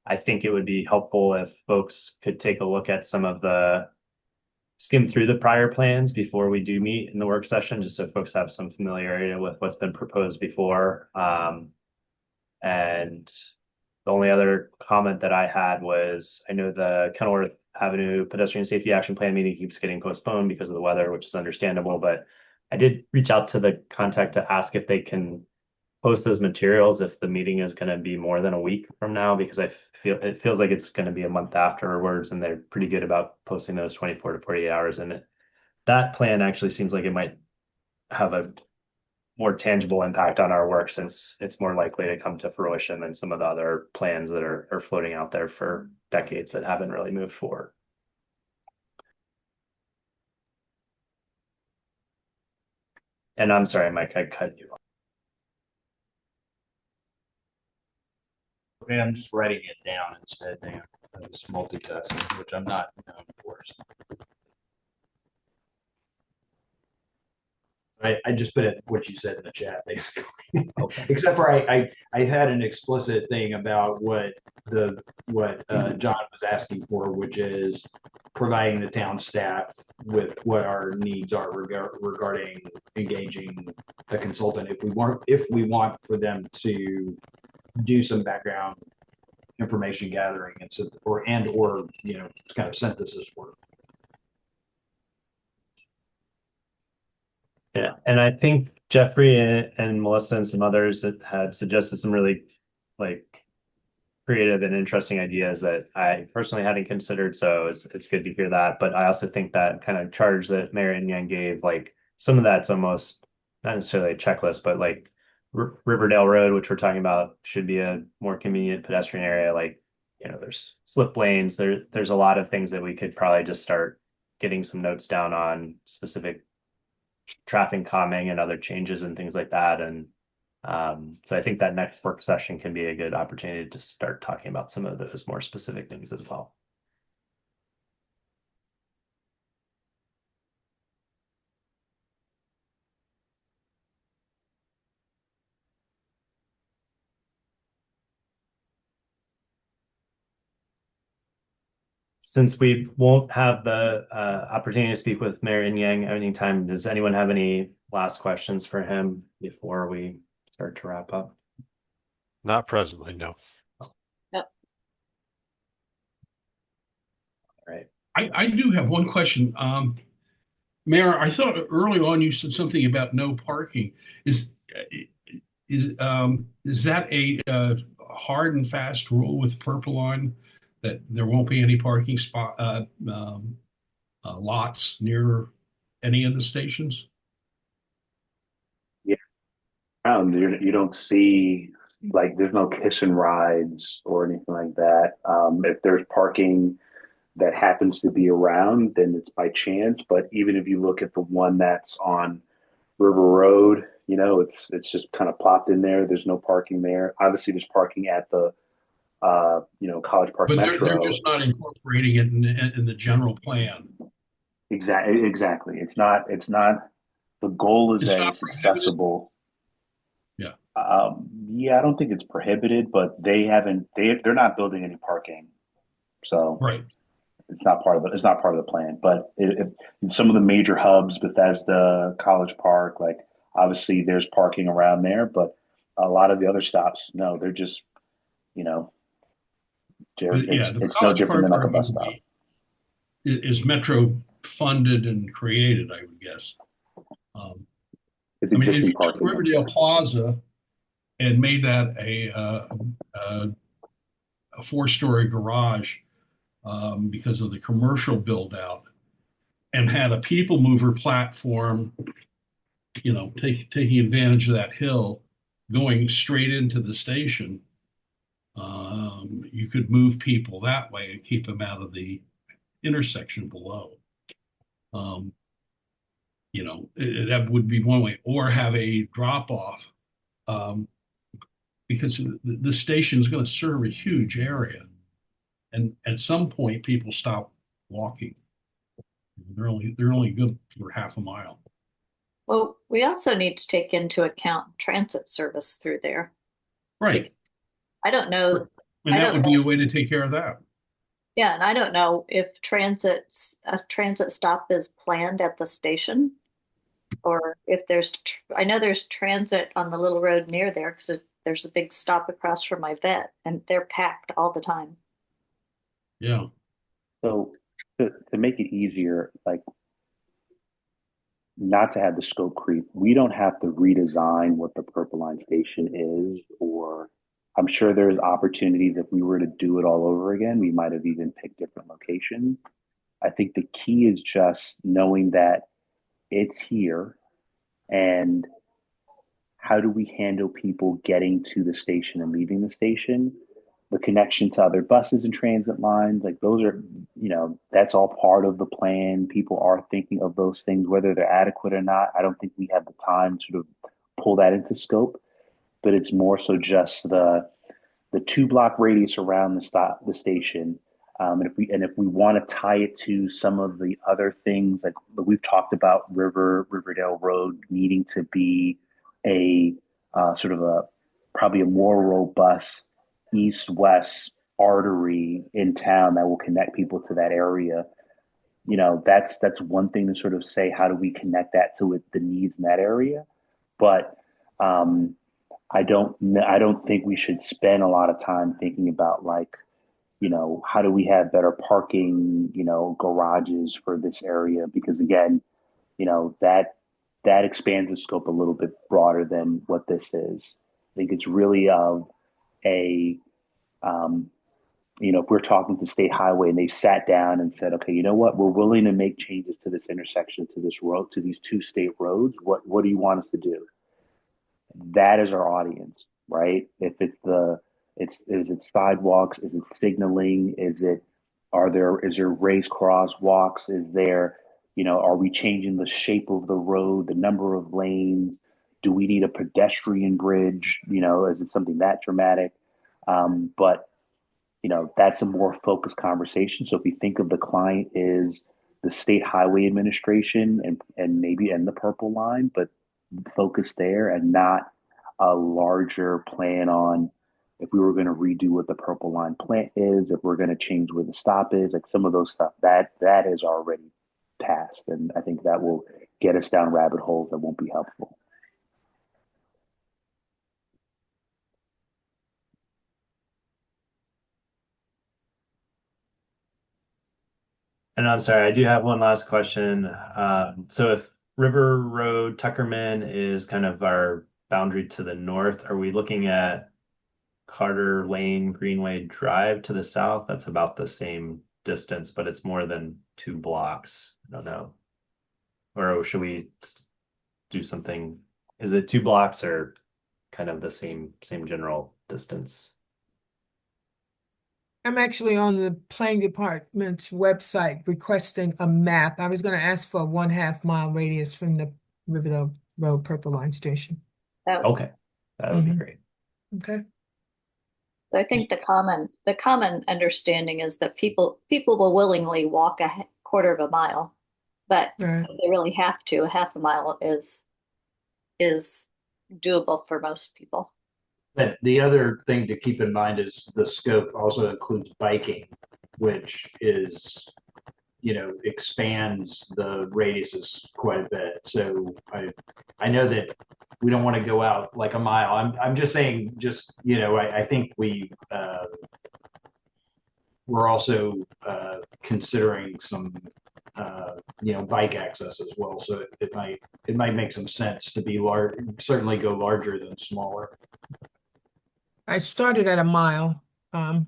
I think it would be helpful if folks could take a look at skim through the prior plans before we do meet in the work session, just so folks have some familiarity with what's been proposed before. And the only other comment that I had was, I know the Kenilworth Avenue Pedestrian Safety Action Plan meeting keeps getting postponed because of the weather, which is understandable, but I did reach out to the contact to ask if they can post those materials if the meeting is going to be more than a week from now, because it feels like it's going to be a month afterwards, and they're pretty good about posting those 24 to 48 hours. And that plan actually seems like it might have a more tangible impact on our work, since it's more likely to come to fruition than some of the other plans that are floating out there for decades that haven't really moved forward. And I'm sorry, Mike, I cut you off. Okay, I'm just writing it down instead. I was multitasking, which I'm not known for. I just put it what you said in the chat, basically. Okay. Except for I had an explicit thing about what John was asking for, which is providing the town staff with what our needs are regarding engaging a consultant if we want for them to do some background information gathering and or kind of synthesis work. Yeah, and I think Jeffrey and Melissa and some others that had suggested some really like creative and interesting ideas that I personally hadn't considered. So it's good to hear that. But I also think that kind of charge that Mayor Yang gave, like some of that's almost not necessarily a checklist, but like Riverdale Road, which we're talking about, should be a more convenient pedestrian area. Like, there's slip lanes. There's a lot of things that we could probably just start getting some notes down on, specific traffic calming and other changes and things like that. And so I think that next work session can be a good opportunity to start talking about some of those more specific things as well. Since we won't have the opportunity to speak with Mayor Yang anytime, does anyone have any last questions for him before we start to wrap up? Not presently, no. Yep. All right. I do have one question. Mayor, I thought early on you said something about no parking. Is that a hard and fast rule with Purple Line that there won't be any parking lots near any of the stations? Yeah, you don't see like there's no kiss and rides or anything like that. If there's parking that happens to be around, then it's by chance. But even if you look at the one that's on River Road, it's just kind of plopped in there. There's no parking there. Obviously, there's parking at the College Park But they're Metro. just not incorporating it in the general plan. Exactly. It's not. The goal is It's that not it's prohibited. accessible. Yeah. Yeah, I don't think it's prohibited, but they're not building any parking, so Right. it's not part of the plan. But in some of the major hubs, Bethesda, College Park, like obviously there's parking around there, but a lot of the other stops, no, they're just you know But yeah, the it's no College different Park than like a part bus stop. is Metro funded and created, I would guess. Um, It's I mean, if existing you took parking. Riverdale Plaza and made that a four-story garage because of the commercial build out, and had a people mover platform, taking advantage of that hill, going straight into the station, you could move people that way and keep them out of the intersection below. That would be one way, or have a drop off, because the station is going to serve a huge area, and at some point people stop walking. They're only good for half a mile. Well, we also need to take into account transit service through there. Right. I don't know. And that would be a way to take care of that. Yeah, and I don't know if a transit stop is planned at the station, or if I know there's transit on the little road near there because there's a big stop across from my vet, and they're packed all the time. Yeah. So to make it easier, like not to have the scope creep, we don't have to redesign what the Purple Line station is, or I'm sure there's opportunities if we were to do it all over again, we might have even picked different locations. I think the key is just knowing that it's here and how do we handle people getting to the station and leaving the station? The connection to other buses and transit lines, like those are, that's all part of the plan. People are thinking of those things, whether they're adequate or not. I don't think we have the time to sort of pull that into scope, but it's more so just the 2 block radius around the station. And if we want to tie it to some of the other things like we've talked about, Riverdale Road needing to be a sort of a probably a more robust east-west artery in town that will connect people to that area. That's one thing to sort of say, how do we connect that to the needs in that area? But um, I don't think we should spend a lot of time thinking about like, how do we have better parking, garages for this area? Because again, that expands the scope a little bit broader than what this is. I think it's really of a, um, if we're talking to State Highway and they sat down and said, okay, you know what, we're willing to make changes to this intersection, to this road, to these 2 state roads. What do you want us to do? That is our audience, right? If is it sidewalks? Is it signaling? Is there raised crosswalks? Are we changing the shape of the road, the number of lanes? Do we need a pedestrian bridge? Is it something that dramatic? But that's a more focused conversation. So if we think of the client is the State Highway Administration and the Purple Line, but focus there and not a larger plan on if we were going to redo what the Purple Line plant is, if we're going to change where the stop is, like some of those stuff that is already passed, and I think that will get us down rabbit holes that won't be helpful. And I'm sorry, I do have one last question. So if River Road Tuckerman is kind of our boundary to the north, are we looking at Carter Lane Greenway Drive to the south? That's about the same distance, but it's more than 2 blocks. I don't know. Or should we do something? Is it 2 blocks or kind of the same general distance? I'm actually on the planning department's website requesting a map. I was going to ask for a 1/2 mile radius from the Riverdale Road Purple Line station. Okay, that would be great. Okay. So I think the common understanding is that people will willingly walk a quarter of a mile, but Right. if they really have to, a 1/2 mile is doable for most people. But the other thing to keep in mind is the scope also includes biking, which expands the radiuses quite a bit. So I know that we don't want to go out like a mile. I'm just saying, I think we're also considering some bike access as well. So it might make some sense to be large, certainly go larger than smaller. I started at a mile, and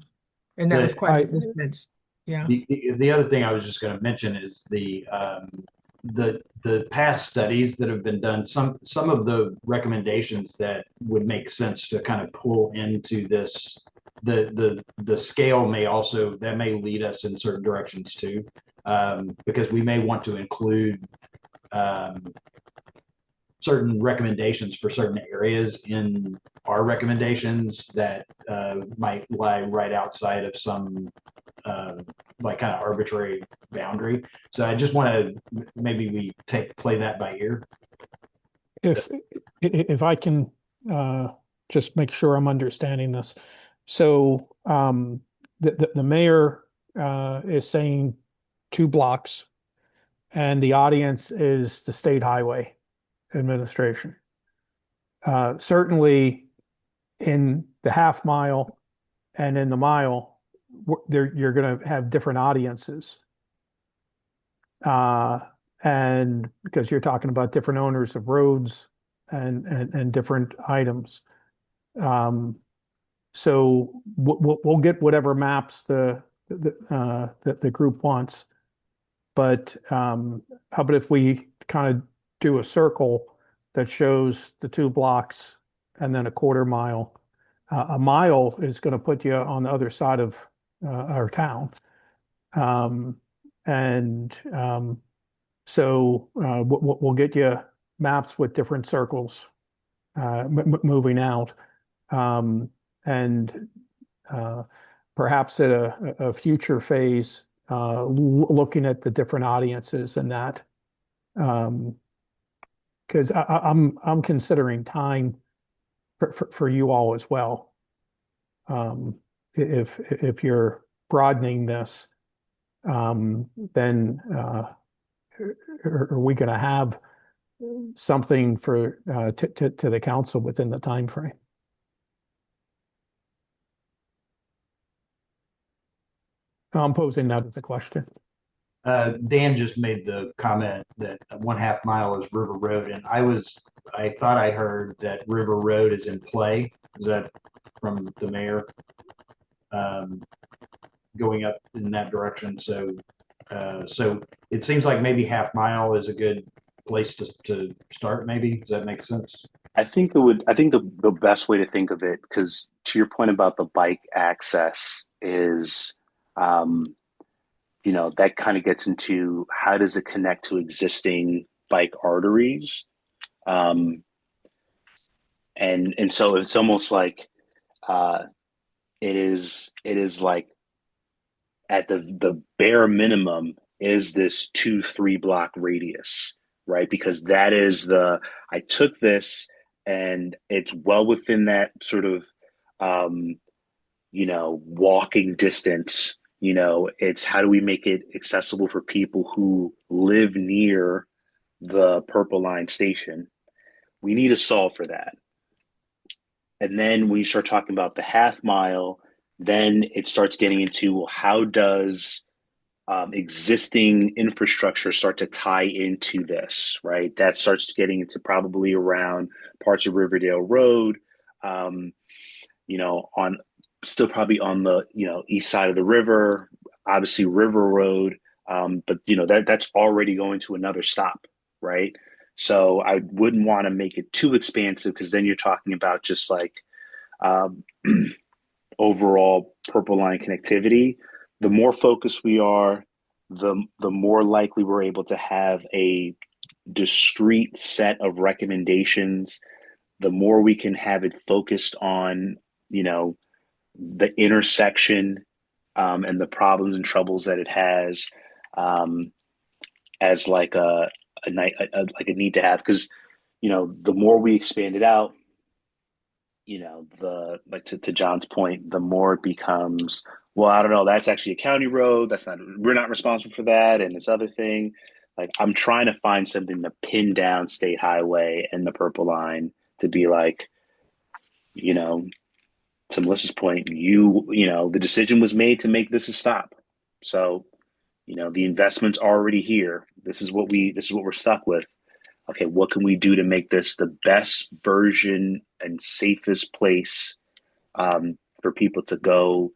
that was quite a distance. Yeah. The other thing I was just going to mention is the past studies that have been done. Some of the recommendations that would make sense to kind of pull into this. The scale may lead us in certain directions too, because we may want to include certain recommendations for certain areas in our recommendations that might lie right outside of some like kind of arbitrary boundary. So I just want to maybe we play that by ear. If I can just make sure I'm understanding this. So the mayor is saying 2 blocks, and the audience is the State Highway Administration. Certainly in the 1/2 mile and in the mile, you're going to have different audiences. and because you're talking about different owners of roads and different items. So we'll get whatever maps the group wants. But how about if we kind of do a circle that shows the 2 blocks and then a quarter mile? A mile is going to put you on the other side of our town. Um, and so we'll get you maps with different circles moving out. And perhaps at a future phase, looking at the different audiences and that. Because I'm considering time for you all as well. If you're broadening this, then are we going to have something for to the council within the time frame? I'm posing that as a question. Dan just made the comment that 1/2 mile is River Road, and I thought I heard that River Road is in play. Is that from the mayor? Going up in that direction. So it seems like maybe 1/2 mile is a good place to start. Maybe, does that make sense? I think it would. I think the best way to think of it, because to your point about the bike access, is, that kind of gets into how does it connect to existing bike arteries, and so it's almost like it is like at the bare minimum is this 2-3 block radius, right? Because that is I took this and it's well within that sort of, walking distance. It's how do we make it accessible for people who live near the Purple Line station? We need to solve for that. And then when you start talking about the 1/2 mile, then it starts getting into, well, how does existing infrastructure start to tie into this, right? That starts getting into probably around parts of Riverdale Road, on still probably on the east side of the river, obviously River Road, but that's already going to another stop, right? So I wouldn't want to make it too expansive, because then you're talking about just like overall Purple Line connectivity. The more focused we are, the more likely we're able to have a discrete set of recommendations. The more we can have it focused on, the intersection, and the problems and troubles that it has, as like a need to have, because the more we expand it out, to John's point, the more it becomes, well, I don't know, that's actually a county road. We're not responsible for that. And this other thing, like I'm trying to find something to pin down State Highway and the Purple Line to be like, to Melissa's point, the decision was made to make this a stop. So, the investment's already here. This is what we're stuck with. Okay, what can we do to make this the best version and safest place for people to go,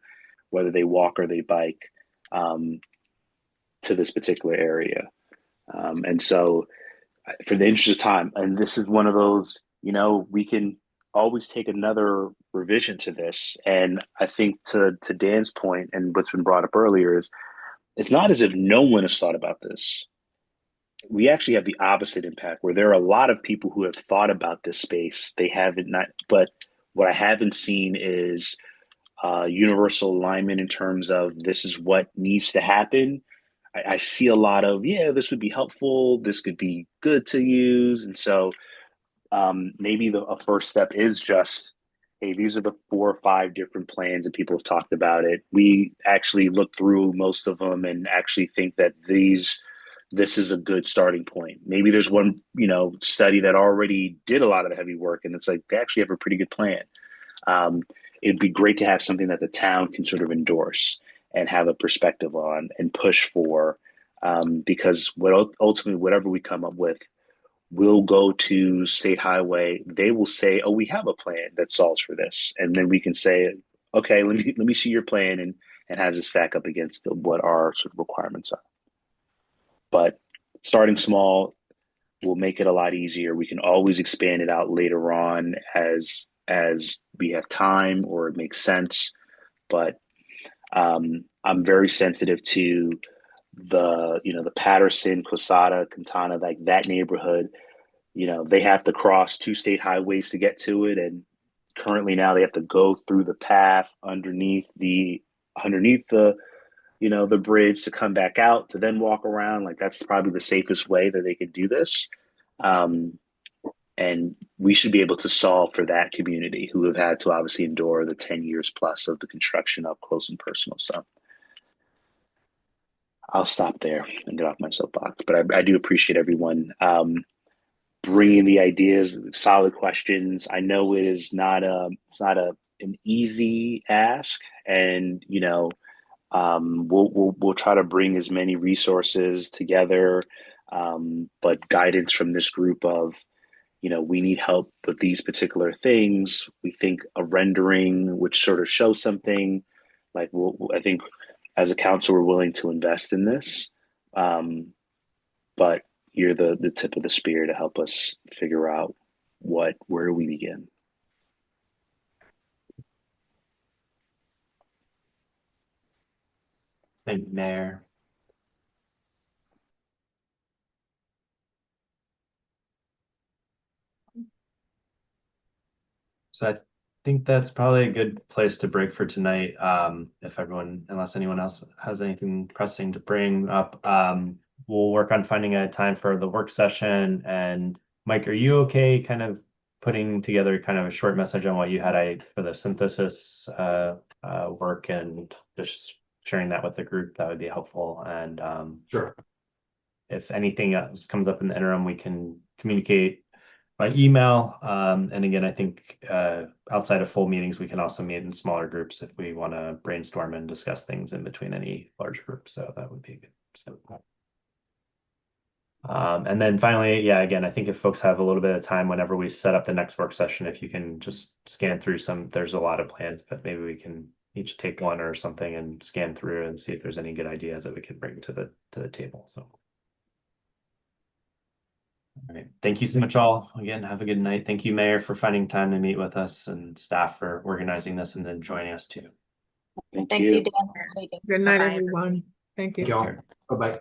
whether they walk or they bike, to this particular area? And so, for the interest of time, and this is one of those, we can always take another revision to this. And I think to Dan's point and what's been brought up earlier is, it's not as if no one has thought about this. We actually have the opposite impact, where there are a lot of people who have thought about this space. They haven't not, but what I haven't seen is universal alignment in terms of this is what needs to happen. I see a lot of, this would be helpful. This could be good to use. And so maybe a first step is just, hey, these are the 4 or 5 different plans and people have talked about it. We actually looked through most of them and actually think that this is a good starting point. Maybe there's one, study that already did a lot of the heavy work, and it's like they actually have a pretty good plan. It'd be great to have something that the town can sort of endorse and have a perspective on and push for, because ultimately, whatever we come up with, we'll go to State Highway. They will say, "Oh, we have a plan that solves for this," and then we can say, "Okay, let me see your plan," and has it stack up against what our sort of requirements are. But starting small will make it a lot easier. We can always expand it out later on as we have time or it makes sense. But I'm very sensitive to the Patterson, Cosada, Quintana, like that neighborhood. They have to cross two state highways to get to it, and currently now they have to go through the path underneath the bridge to come back out to then walk around. Like that's probably the safest way that they could do this. And we should be able to solve for that community who have had to obviously endure the 10 years plus of the construction up close and personal. So I'll stop there and get off my soapbox. But I do appreciate everyone bringing the ideas, solid questions. I know it's not an easy ask, and we'll try to bring as many resources together, but guidance from this group of we need help with these particular things. We think a rendering which sort of shows something like I think as a council we're willing to invest in this, but you're the tip of the spear to help us figure out where do we begin. Thank you, Mayor. So I think that's probably a good place to break for tonight. Unless anyone else has anything pressing to bring up, we'll work on finding a time for the work session. And Mike, are you okay kind of putting together kind of a short message on what you had for the synthesis work and just sharing that with the group? That would be helpful. And Sure. if anything else comes up in the interim, we can communicate by email. And again, I think outside of full meetings, we can also meet in smaller groups if we want to brainstorm and discuss things in between any large groups. So that would be good. So, and then finally, yeah, again, I think if folks have a little bit of time whenever we set up the next work session, if you can just scan through there's a lot of plans, but maybe we can each take one or something and scan through and see if there's any good ideas that we can bring to the table. So. All right. Thank you so much, all. Again, have a good night. Thank you, Mayor, for finding time to meet with us and staff for organizing this and then joining us too. Thank you, Dan. Good night, Bye-bye. everyone. Thank you. Thank you all. Bye-bye.